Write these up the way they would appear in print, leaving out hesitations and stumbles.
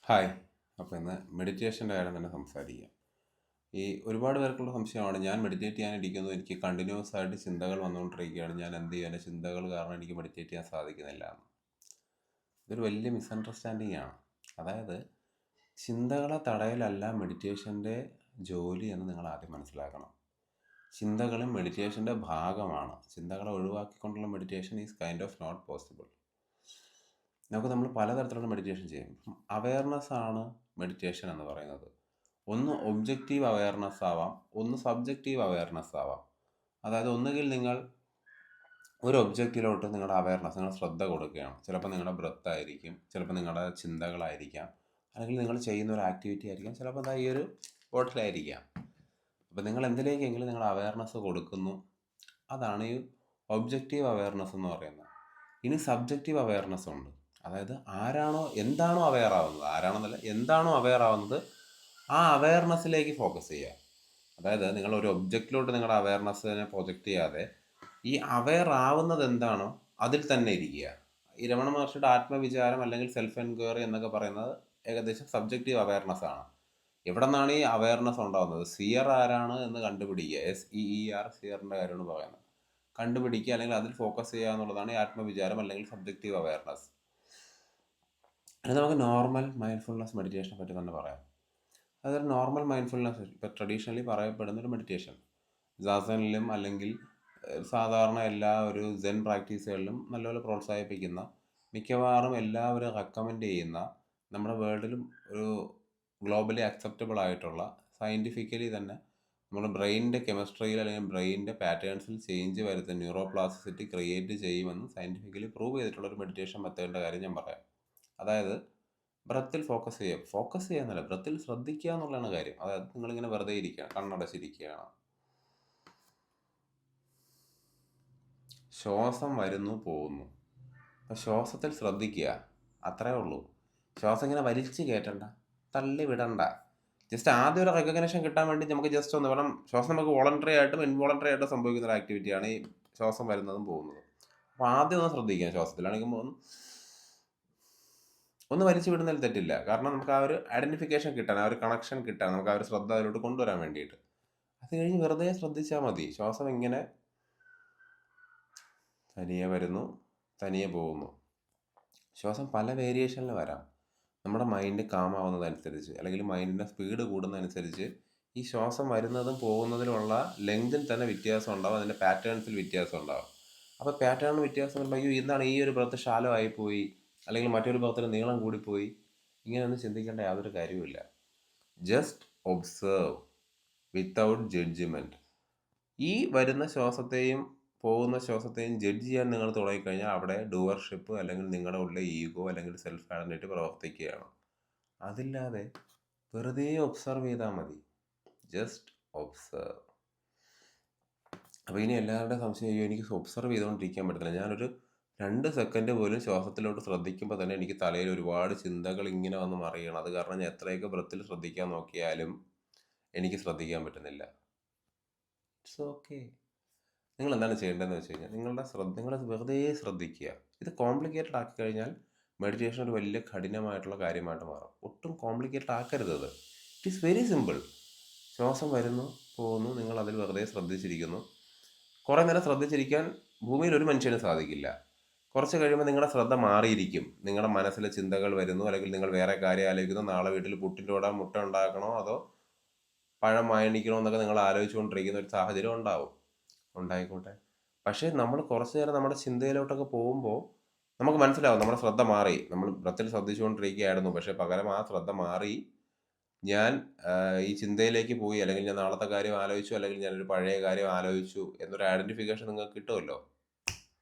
Hi. അപ്പോൾ ഇന്ന് മെഡിറ്റേഷൻ്റെ കാര്യം തന്നെ സംസാരിക്കാം. ഒരുപാട് പേർക്കുള്ള സംശയമാണ്, ഞാൻ മെഡിറ്റേറ്റ് ചെയ്യാനിരിക്കുന്നു, എനിക്ക് കണ്ടിന്യൂസ് ആയിട്ട് ചിന്തകൾ വന്നുകൊണ്ടിരിക്കുകയാണ്, ഞാൻ എന്ത് ചെയ്യാൻ, ചിന്തകൾ കാരണം എനിക്ക് മെഡിറ്റേറ്റ് ചെയ്യാൻ സാധിക്കുന്നില്ല എന്ന്. ഇതൊരു വലിയ മിസ്അണ്ടർസ്റ്റാൻഡിങ് ആണ്. അതായത് ചിന്തകളെ തടയലല്ല മെഡിറ്റേഷൻ്റെ ജോലി എന്ന് നിങ്ങൾ ആദ്യം മനസ്സിലാക്കണം. ചിന്തകളും മെഡിറ്റേഷൻ്റെ ഭാഗമാണ്. ചിന്തകളെ ഒഴിവാക്കിക്കൊണ്ടുള്ള meditation is kind of not possible. നമ്മൾ പലതരത്തിലുള്ള മെഡിറ്റേഷൻ ചെയ്യും. അവയർനെസ് ആണ് മെഡിറ്റേഷൻ എന്ന് പറയുന്നത്. ഒന്ന് ഒബ്ജക്റ്റീവ് അവയർനെസ് ആവാം, ഒന്ന് സബ്ജക്റ്റീവ് അവയർനെസ് ആവാം. അതായത് ഒന്നുകിൽ നിങ്ങൾ ഒരു ഒബ്ജക്റ്റിലോട്ട് നിങ്ങളുടെ അവയർനെസ്, നിങ്ങൾ ശ്രദ്ധ കൊടുക്കുകയാണ്. ചിലപ്പോൾ നിങ്ങളുടെ ബ്രത്ത് ആയിരിക്കും, ചിലപ്പോൾ നിങ്ങളുടെ ചിന്തകളായിരിക്കാം, അല്ലെങ്കിൽ നിങ്ങൾ ചെയ്യുന്ന ഒരു ആക്ടിവിറ്റി ആയിരിക്കാം, ചിലപ്പോൾ ഈ ഒരു ബോട്ടിലായിരിക്കാം. അപ്പോൾ നിങ്ങൾ എന്തിലേക്കെങ്കിലും നിങ്ങൾ അവയർനെസ് കൊടുക്കുന്നു, അതാണ് ഈ ഒബ്ജക്റ്റീവ് അവയർനെസ് എന്ന് പറയുന്നത്. ഇനി സബ്ജക്റ്റീവ് അവയർനെസ് ഉണ്ട്. അതായത് എന്താണോ അവെയർ ആവുന്നത്, എന്താണോ അവെയർ ആവുന്നത്, ആ അവെയർനെസ്സിലേക്ക് ഫോക്കസ് ചെയ്യുക. അതായത് നിങ്ങൾ ഒരു ഒബ്ജക്റ്റിലോട്ട് നിങ്ങളുടെ അവെയർനെസ്സിനെ പ്രൊജക്റ്റ് ചെയ്യാതെ ഈ അവെയർ ആവുന്നത് എന്താണോ അതിൽ തന്നെ ഇരിക്കുക. ഈ രമണ മഹർഷിയുടെ ആത്മവിചാരം അല്ലെങ്കിൽ സെൽഫ് എൻക്വയറി എന്നൊക്കെ പറയുന്നത് ഏകദേശം സബ്ജക്റ്റീവ് അവെയർനെസ് ആണ്. എവിടെ നിന്നാണ് ഈ അവെയർനെസ് ഉണ്ടാകുന്നത്? സിയർ ആരാണ് എന്ന് കണ്ടുപിടിക്കുക. SEER, സിയറിൻ്റെ കാര്യമാണ് പറയുന്നത്. കണ്ടുപിടിക്കുക, അല്ലെങ്കിൽ അതിൽ ഫോക്കസ് ചെയ്യുക എന്നുള്ളതാണ് ഈ ആത്മവിചാരം അല്ലെങ്കിൽ സബ്ജക്റ്റീവ് അവെയർനെസ്. അത് നമുക്ക് നോർമൽ മൈൻഡ്ഫുൾനെസ് മെഡിറ്റേഷനെ പറ്റി തന്നെ പറയാം. അതൊരു നോർമൽ മൈൻഡ്ഫുൾനെസ് ഇപ്പോൾ ട്രഡീഷണലി പറയപ്പെടുന്നൊരു മെഡിറ്റേഷൻ, ജാസനിലും അല്ലെങ്കിൽ സാധാരണ എല്ലാ ഒരു സെൻ പ്രാക്ടീസുകളിലും നല്ലപോലെ പ്രോത്സാഹിപ്പിക്കുന്ന, മിക്കവാറും എല്ലാവരും റെക്കമെൻഡ് ചെയ്യുന്ന, നമ്മുടെ വേൾഡിലും ഒരു ഗ്ലോബലി അക്സെപ്റ്റബിൾ ആയിട്ടുള്ള, സയൻറ്റിഫിക്കലി തന്നെ നമ്മുടെ ബ്രെയിനിൻ്റെ കെമിസ്ട്രിയിൽ അല്ലെങ്കിൽ ബ്രെയിനിൻ്റെ പാറ്റേൺസിൽ ചേഞ്ച് വരുത്തുന്ന, ന്യൂറോ പ്ലാസ്റ്റിസിറ്റി ക്രിയേറ്റ് ചെയ്യുമെന്ന് സയൻറ്റിഫിക്കലി പ്രൂവ് ചെയ്തിട്ടുള്ളൊരു മെഡിറ്റേഷൻ മെത്തേഡിൻ്റെ കാര്യം ഞാൻ പറയാം. അതായത് ബ്രത്തിൽ ഫോക്കസ് ചെയ്യുക ബ്രത്തിൽ ശ്രദ്ധിക്കുക എന്നുള്ളതാണ് കാര്യം. അതായത് നിങ്ങളിങ്ങനെ വെറുതെ ഇരിക്കുകയാണ്, കണ്ണടച്ചിരിക്കുകയാണ്, ശ്വാസം വരുന്നു പോകുന്നു, അപ്പം ശ്വാസത്തിൽ ശ്രദ്ധിക്കുക, അത്രേ ഉള്ളൂ. ശ്വാസം ഇങ്ങനെ വലിച്ചു കയറ്റണ്ട, തള്ളി വിടണ്ട. ജസ്റ്റ് ആദ്യം ഒരു റെക്കഗ്നേഷൻ കിട്ടാൻ വേണ്ടി നമുക്ക് ജസ്റ്റ് ഒന്ന് വേണം. ശ്വാസം നമുക്ക് വോളണ്ടറി ആയിട്ടും ഇൻവോളണ്ടറി ആയിട്ടും സംഭവിക്കുന്ന ഒരു ആക്ടിവിറ്റിയാണ് ഈ ശ്വാസം വരുന്നതും പോകുന്നതും. അപ്പോൾ ആദ്യം ഒന്ന് ശ്രദ്ധിക്കാം, ശ്വാസത്തിലാണെങ്കിൽ ഒന്ന് വലിച്ചു വിടുന്നതിൽ തെറ്റില്ല. കാരണം നമുക്ക് ആ ഒരു ഐഡൻറ്റിഫിക്കേഷൻ കിട്ടാൻ, ആ ഒരു കണക്ഷൻ കിട്ടാൻ, നമുക്ക് ആ ഒരു ശ്രദ്ധ അതിലോട്ട് കൊണ്ടുവരാൻ വേണ്ടിയിട്ട്. അത് കഴിഞ്ഞ് വെറുതെ ശ്രദ്ധിച്ചാൽ മതി. ശ്വാസം ഇങ്ങനെ തനിയെ വരുന്നു, തനിയെ പോകുന്നു. ശ്വാസം പല വേരിയേഷനിൽ വരാം. നമ്മുടെ മൈൻഡ് കാമാവുന്നതനുസരിച്ച് അല്ലെങ്കിൽ മൈൻഡിൻ്റെ സ്പീഡ് കൂടുന്നതനുസരിച്ച് ഈ ശ്വാസം വരുന്നതും പോകുന്നതിലുള്ള ലെങ്തിൽ തന്നെ വ്യത്യാസം ഉണ്ടാവും, അതിൻ്റെ പാറ്റേൺസിൽ വ്യത്യാസം ഉണ്ടാവും. അപ്പോൾ പാറ്റേൺ വ്യത്യാസം വരുമ്പോൾ അയ്യോ എന്താണ് ഈ ഒരു ബ്രത്ത് ഷാലോ ആയിപ്പോയി, അല്ലെങ്കിൽ മറ്റൊരു ബ്രത്തിന് നീളം കൂടിപ്പോയി, ഇങ്ങനെയൊന്നും ചിന്തിക്കേണ്ട യാതൊരു കാര്യവുമില്ല. Just observe without judgement. ഈ വരുന്ന ശ്വാസത്തെയും പോകുന്ന ശ്വാസത്തെയും ജഡ്ജ് ചെയ്യാൻ നിങ്ങൾ തുടങ്ങിക്കഴിഞ്ഞാൽ അവിടെ ഡൂവർഷിപ്പ് അല്ലെങ്കിൽ നിങ്ങളുടെ ഉള്ളിലെ ഈഗോ അല്ലെങ്കിൽ സെൽഫ് ഐഡൻറ്റിറ്റി പ്രവർത്തിക്കുകയാണ്. അതില്ലാതെ വെറുതെ ഒബ്സർവ് ചെയ്താൽ മതി. Just observe. അപ്പോൾ ഇനി എല്ലാവരുടെയും സംശയം, അയ്യോ എനിക്ക് ഒബ്സർവ് ചെയ്തുകൊണ്ടിരിക്കാൻ പറ്റത്തില്ല, ഞാനൊരു 2 സെക്കൻഡ് പോലും ശ്വാസത്തിലോട്ട് ശ്രദ്ധിക്കുമ്പോൾ തന്നെ എനിക്ക് തലയിൽ ഒരുപാട് ചിന്തകൾ ഇങ്ങനെ വന്ന് മറിയണം, അത് കാരണം ഞാൻ എത്രയൊക്കെ ബ്രത്തിൽ ശ്രദ്ധിക്കാൻ നോക്കിയാലും എനിക്ക് ശ്രദ്ധിക്കാൻ പറ്റുന്നില്ല. It's okay. നിങ്ങൾ എന്താണ് ചെയ്യേണ്ടതെന്ന് വെച്ച് കഴിഞ്ഞാൽ നിങ്ങൾ വെറുതെ ശ്രദ്ധിക്കുക. ഇത് കോംപ്ലിക്കേറ്റഡ് ആക്കി കഴിഞ്ഞാൽ മെഡിറ്റേഷൻ ഒരു വലിയ കഠിനമായിട്ടുള്ള കാര്യമായിട്ട് മാറും. ഒട്ടും കോംപ്ലിക്കേറ്റഡ് ആക്കരുത് അത്. It is very simple. ശ്വാസം വരുന്നു പോകുന്നു, നിങ്ങൾ അതിൽ വെറുതെ ശ്രദ്ധിച്ചിരിക്കുന്നു. കുറേ നേരം ശ്രദ്ധിച്ചിരിക്കാൻ ഭൂമിയിൽ ഒരു മനുഷ്യന് സാധിക്കില്ല. കുറച്ച് കഴിയുമ്പോൾ നിങ്ങളുടെ ശ്രദ്ധ മാറിയിരിക്കും. നിങ്ങളുടെ മനസ്സിലെ ചിന്തകൾ വരുന്നു, അല്ലെങ്കിൽ നിങ്ങൾ വേറെ കാര്യം ആലോചിക്കുന്നു. നാളെ വീട്ടിൽ പുട്ടിൻ്റെ കൂടെ മുട്ട ഉണ്ടാക്കണോ അതോ പഴം വാങ്ങിക്കണോ എന്നൊക്കെ നിങ്ങൾ ആലോചിച്ചുകൊണ്ടിരിക്കുന്ന ഒരു സാഹചര്യം ഉണ്ടായിക്കോട്ടെ. പക്ഷേ നമ്മൾ കുറച്ച് നേരം നമ്മുടെ ചിന്തയിലോട്ടൊക്കെ പോകുമ്പോൾ നമുക്ക് മനസ്സിലാവും നമ്മുടെ ശ്രദ്ധ മാറി. നമ്മൾ ബ്രത്തിൽ ശ്രദ്ധിച്ചുകൊണ്ടിരിക്കുകയായിരുന്നു, പക്ഷേ പകരം ആ ശ്രദ്ധ മാറി ഞാൻ ഈ ചിന്തയിലേക്ക് പോയി, അല്ലെങ്കിൽ ഞാൻ നാളത്തെ കാര്യം ആലോചിച്ചു, അല്ലെങ്കിൽ ഞാനൊരു പഴയ കാര്യം ആലോചിച്ചു എന്നൊരു ഐഡൻറ്റിഫിക്കേഷൻ നിങ്ങൾക്ക് കിട്ടുമല്ലോ.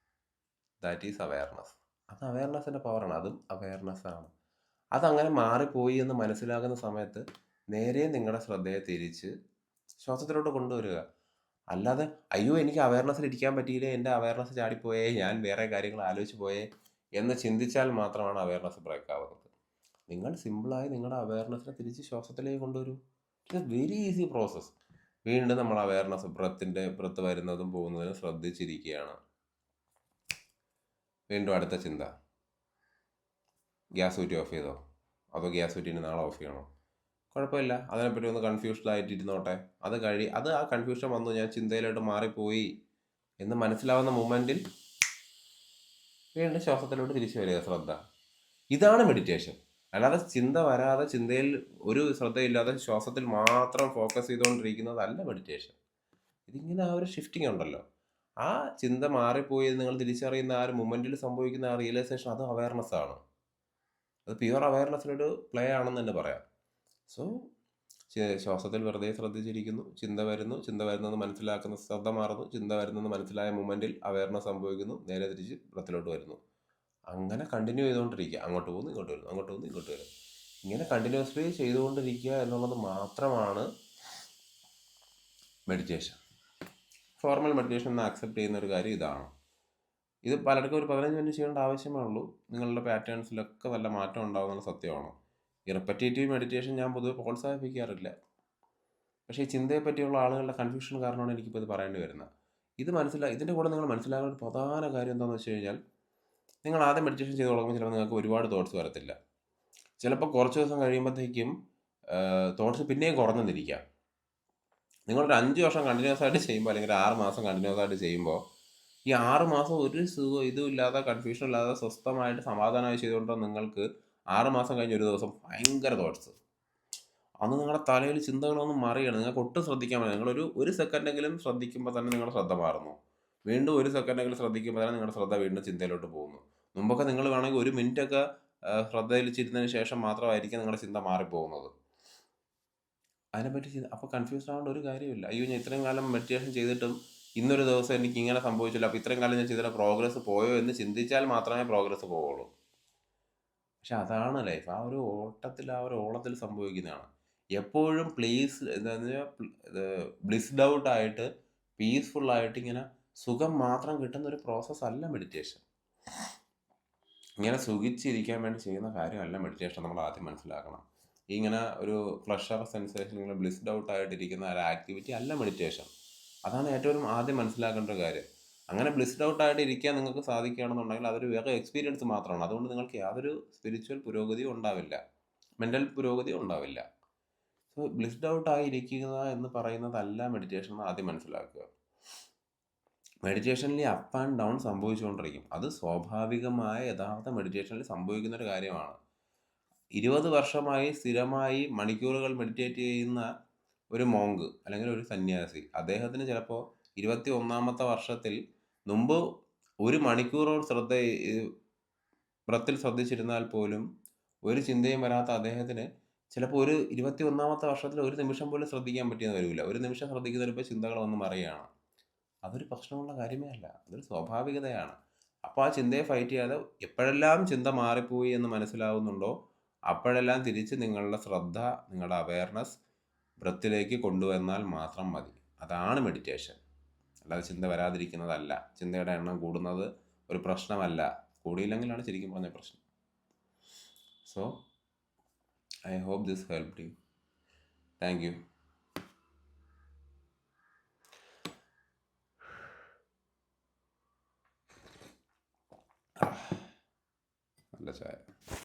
That is awareness. അത് അവെയർനെസ്സിൻ്റെ പവറാണ്. അതും അവെയർനെസ്സാണ്. അതങ്ങനെ മാറിപ്പോയി എന്ന് മനസ്സിലാകുന്ന സമയത്ത് നേരെ നിങ്ങളുടെ ശ്രദ്ധയെ തിരിച്ച് ശ്വാസത്തിലോട്ട് കൊണ്ടുവരിക. അല്ലാതെ അയ്യോ എനിക്ക് അവെയർനെസ്സിൽ ഇരിക്കാൻ പറ്റിയില്ലേ, എൻ്റെ അവെയർനെസ് ചാടിപ്പോയേ, ഞാൻ വേറെ കാര്യങ്ങൾ ആലോചിച്ച് പോയേ എന്ന് ചിന്തിച്ചാൽ മാത്രമാണ് അവെയർനെസ് ബ്രേക്ക് ആവുന്നത്. നിങ്ങൾ സിമ്പിളായി നിങ്ങളുടെ അവെയർനെസ്സിനെ തിരിച്ച് ശ്വാസത്തിലേക്ക് കൊണ്ടുവരൂ. It's A very easy process. വീണ്ടും നമ്മൾ അവെയർനെസ് ബ്രത്ത് വരുന്നതും പോകുന്നതിനും ശ്രദ്ധിച്ചിരിക്കുകയാണ്. വീണ്ടും അടുത്ത ചിന്ത, ഗ്യാസ് ഊറ്റി ഓഫ് ചെയ്തോ, അതോ ഗ്യാസ് കുറ്റിന് നാളെ ഓഫ് ചെയ്യണോ? കുഴപ്പമില്ല, അതിനെപ്പറ്റി ഒന്ന് കൺഫ്യൂസ്ഡ് ആയിട്ടിരുന്നോട്ടെ. അത് ആ കൺഫ്യൂഷൻ വന്നു, ഞാൻ ചിന്തയിലോട്ട് മാറിപ്പോയി എന്ന് മനസ്സിലാവുന്ന മൊമെൻറ്റിൽ വീണ്ടും ശ്വാസത്തിലോട്ട് തിരിച്ചു വരിക, ശ്രദ്ധ. ഇതാണ് മെഡിറ്റേഷൻ. അല്ലാതെ ചിന്ത വരാതെ, ചിന്തയിൽ ഒരു ശ്രദ്ധയില്ലാതെ ശ്വാസത്തിൽ മാത്രം ഫോക്കസ് ചെയ്തുകൊണ്ടിരിക്കുന്നതല്ല മെഡിറ്റേഷൻ. ഇതിങ്ങനെ ആ ഒരു ഷിഫ്റ്റിംഗ് ഉണ്ടല്ലോ, ആ ചിന്ത മാറിപ്പോയി നിങ്ങൾ തിരിച്ചറിയുന്ന ആ ഒരു മൊമെൻറ്റിൽ സംഭവിക്കുന്ന ആ റിയലൈസേഷൻ, അത് അവയർനെസ് ആണ്. അത് പ്യുവർ അവയർനെസ്സിനൊരു പ്ലേ ആണെന്ന് തന്നെ പറയാം. സോ ശ്വാസത്തിൽ വെറുതെ ശ്രദ്ധിച്ചിരിക്കുന്നു, ചിന്ത വരുന്നു, ചിന്ത വരുന്നെന്ന് മനസ്സിലാക്കുന്ന, ശ്രദ്ധ മാറുന്നു, ചിന്ത വരുന്നെന്ന് മനസ്സിലായ മൊമെൻറ്റിൽ അവയർനെസ് സംഭവിക്കുന്നു, നേരെ തിരിച്ച് ബ്രത്തിലോട്ട് വരുന്നു. അങ്ങനെ കണ്ടിന്യൂ ചെയ്തുകൊണ്ടിരിക്കുക. അങ്ങോട്ട് പോകുന്നു, ഇങ്ങോട്ട് വരുന്നു, അങ്ങോട്ട് പോകുന്നു, ഇങ്ങോട്ട് വരുന്നു. ഇങ്ങനെ കണ്ടിന്യൂസ്ലി ചെയ്തുകൊണ്ടിരിക്കുക എന്നുള്ളത് മാത്രമാണ് മെഡിറ്റേഷൻ. ഫോർമൽ മെഡിറ്റേഷൻ എന്ന് ആക്സെപ്റ്റ് ചെയ്യുന്ന ഒരു കാര്യം ഇതാണ്. ഇത് പലർക്കും ഒരു 15 മിനിറ്റ് ചെയ്യേണ്ട ആവശ്യമേ ഉള്ളൂ. നിങ്ങളുടെ പാറ്റേൺസിലൊക്കെ നല്ല മാറ്റം ഉണ്ടാകുന്ന സത്യമാണ്. ഈ റിപ്പറ്റേറ്റീവ് മെഡിറ്റേഷൻ ഞാൻ പൊതുവെ പ്രോത്സാഹിപ്പിക്കാറില്ല. പക്ഷേ ഈ ചിന്തയെ പറ്റിയുള്ള ആളുകളുടെ കൺഫ്യൂഷൻ കാരണമാണ് എനിക്കിപ്പോൾ ഇത് പറയേണ്ടി വരുന്നത്. ഇതിൻ്റെ കൂടെ നിങ്ങൾ മനസ്സിലാക്കുന്ന ഒരു പ്രധാന കാര്യം എന്താണെന്ന് വെച്ച് കഴിഞ്ഞാൽ, നിങ്ങൾ ആദ്യം മെഡിറ്റേഷൻ ചെയ്ത് തുടങ്ങുമ്പോൾ ചിലപ്പോൾ നിങ്ങൾക്ക് ഒരുപാട് തോട്ട്സ് വരത്തില്ല. ചിലപ്പോൾ കുറച്ച് ദിവസം കഴിയുമ്പോഴത്തേക്കും തോട്ട്സ് പിന്നെയും കുറഞ്ഞെന്നിരിക്കാം. നിങ്ങളൊരു 5 വർഷം കണ്ടിന്യൂസ് ആയിട്ട് ചെയ്യുമ്പോൾ, അല്ലെങ്കിൽ 6 മാസം കണ്ടിന്യൂസ് ആയിട്ട് ചെയ്യുമ്പോൾ, ഈ 6 മാസം ഒരു സുഖം ഇതുമില്ലാതെ, കൺഫ്യൂഷൻ ഇല്ലാതെ, സ്വസ്ഥമായിട്ട് സമാധാനമായി ചെയ്തുകൊണ്ടോ നിങ്ങൾക്ക് 6 മാസം കഴിഞ്ഞ് ഒരു ദിവസം ഭയങ്കര തോട്ട്സ്, അന്ന് നിങ്ങളുടെ തലയിൽ ചിന്തകളൊന്നും മറിയണം. നിങ്ങൾക്ക് ഒട്ടും ശ്രദ്ധിക്കാൻ പറ്റില്ല. നിങ്ങളൊരു സെക്കൻഡെങ്കിലും ശ്രദ്ധിക്കുമ്പോൾ തന്നെ നിങ്ങളുടെ ശ്രദ്ധ മാറുന്നു. വീണ്ടും ഒരു സെക്കൻഡെങ്കിലും ശ്രദ്ധിക്കുമ്പോൾ തന്നെ നിങ്ങളുടെ ശ്രദ്ധ വീണ്ടും ചിന്തയിലോട്ട് പോകുന്നു. മുമ്പൊക്കെ നിങ്ങൾ വേണമെങ്കിൽ 1 മിനിറ്റൊക്കെ ശ്രദ്ധയിലിച്ചിരുന്നതിന് ശേഷം മാത്രമായിരിക്കും നിങ്ങളുടെ ചിന്ത മാറിപ്പോകുന്നത്. അതിനെപ്പറ്റി അപ്പോൾ കൺഫ്യൂസ്ഡ് ആവേണ്ട ഒരു കാര്യമില്ല. അയ്യോ, ഞാൻ ഇത്രയും കാലം മെഡിറ്റേഷൻ ചെയ്തിട്ടും ഇന്നൊരു ദിവസം എനിക്ക് ഇങ്ങനെ സംഭവിച്ചില്ല, അപ്പോൾ ഇത്രയും കാലം ഞാൻ ചെയ്തിട്ട് പ്രോഗ്രസ് പോയോ എന്ന് ചിന്തിച്ചാൽ മാത്രമേ പ്രോഗ്രസ് പോവുള്ളൂ. പക്ഷെ അതാണ് ലൈഫ്. ആ ഒരു ഓട്ടത്തിൽ, ആ ഒരു ഓളത്തിൽ സംഭവിക്കുന്നതാണ്. എപ്പോഴും ബ്ലിസ്ഡ് ഔട്ട് ആയിട്ട്, പീസ്ഫുള്ളായിട്ട്, ഇങ്ങനെ സുഖം മാത്രം കിട്ടുന്ന ഒരു പ്രോസസ്സ് അല്ല മെഡിറ്റേഷൻ. ഇങ്ങനെ സുഖിച്ചിരിക്കാൻ വേണ്ടി ചെയ്യുന്ന കാര്യമല്ല മെഡിറ്റേഷൻ. നമ്മൾ ആദ്യം മനസ്സിലാക്കണം. ഇങ്ങനെ ഒരു ഫ്ലഷർ സെൻസേഷൻ, ഇങ്ങനെ ബ്ലിസ്ഡ് ഔട്ട് ആയിട്ടിരിക്കുന്ന ഒരു ആക്ടിവിറ്റി അല്ല മെഡിറ്റേഷൻ. അതാണ് ഏറ്റവും ആദ്യം മനസ്സിലാക്കേണ്ട ഒരു കാര്യം. അങ്ങനെ ബ്ലിസ്ഡ് ഔട്ട് ആയിട്ട് ഇരിക്കാൻ നിങ്ങൾക്ക് സാധിക്കുകയാണെന്നുണ്ടെങ്കിൽ അതൊരു വേറെ എക്സ്പീരിയൻസ് മാത്രമാണ്. അതുകൊണ്ട് നിങ്ങൾക്ക് യാതൊരു സ്പിരിച്വൽ പുരോഗതിയും ഉണ്ടാവില്ല, മെൻ്റൽ പുരോഗതിയും ഉണ്ടാവില്ല. സോ ബ്ലിസ്ഡ് ഔട്ട് ആയിരിക്കുക എന്ന് പറയുന്നതല്ല മെഡിറ്റേഷൻ എന്ന് ആദ്യം മനസ്സിലാക്കുക. മെഡിറ്റേഷനിൽ അപ്പ് ആൻഡ് ഡൗൺ സംഭവിച്ചുകൊണ്ടിരിക്കും. അത് സ്വാഭാവികമായ യഥാർത്ഥ മെഡിറ്റേഷനിൽ സംഭവിക്കുന്നൊരു കാര്യമാണ്. 20 വർഷമായി സ്ഥിരമായി മണിക്കൂറുകൾ മെഡിറ്റേറ്റ് ചെയ്യുന്ന ഒരു മോങ്ക് അല്ലെങ്കിൽ ഒരു സന്യാസി, അദ്ദേഹത്തിന് ചിലപ്പോൾ 21ാമത്തെ വർഷത്തിൽ മുമ്പ് 1 മണിക്കൂറോട് ബ്രത്തിൽ ശ്രദ്ധിച്ചിരുന്നാൽ പോലും ഒരു ചിന്തയും വരാത്ത അദ്ദേഹത്തിന് ചിലപ്പോൾ 21ാമത്തെ വർഷത്തിൽ 1 നിമിഷം പോലും ശ്രദ്ധിക്കാൻ പറ്റിയെന്ന് വരില്ല. 1 നിമിഷം ശ്രദ്ധിക്കുന്നതിനിപ്പോൾ ചിന്തകൾ വന്ന് മറിയുകയാണ്. അതൊരു പ്രശ്നമുള്ള കാര്യമേ അല്ല, അതൊരു സ്വാഭാവികതയാണ്. അപ്പോൾ ആ ചിന്തയെ ഫൈറ്റ് ചെയ്യാതെ എപ്പോഴെല്ലാം ചിന്ത മാറിപ്പോയി എന്ന് മനസ്സിലാവുന്നുണ്ടോ അപ്പോഴെല്ലാം തിരിച്ച് നിങ്ങളുടെ ശ്രദ്ധ, നിങ്ങളുടെ അവയർനെസ് ബ്രത്തിലേക്ക് കൊണ്ടുവന്നാൽ മാത്രം മതി. അതാണ് മെഡിറ്റേഷൻ. അല്ലാതെ ചിന്ത വരാതിരിക്കുന്നതല്ല. ചിന്തയുടെ എണ്ണം കൂടുന്നത് ഒരു പ്രശ്നമല്ല. കൂടിയില്ലെങ്കിലാണ് ശരിക്കും പറഞ്ഞ പ്രശ്നം. So I hope this helped you. Thank you. നല്ല ചായ.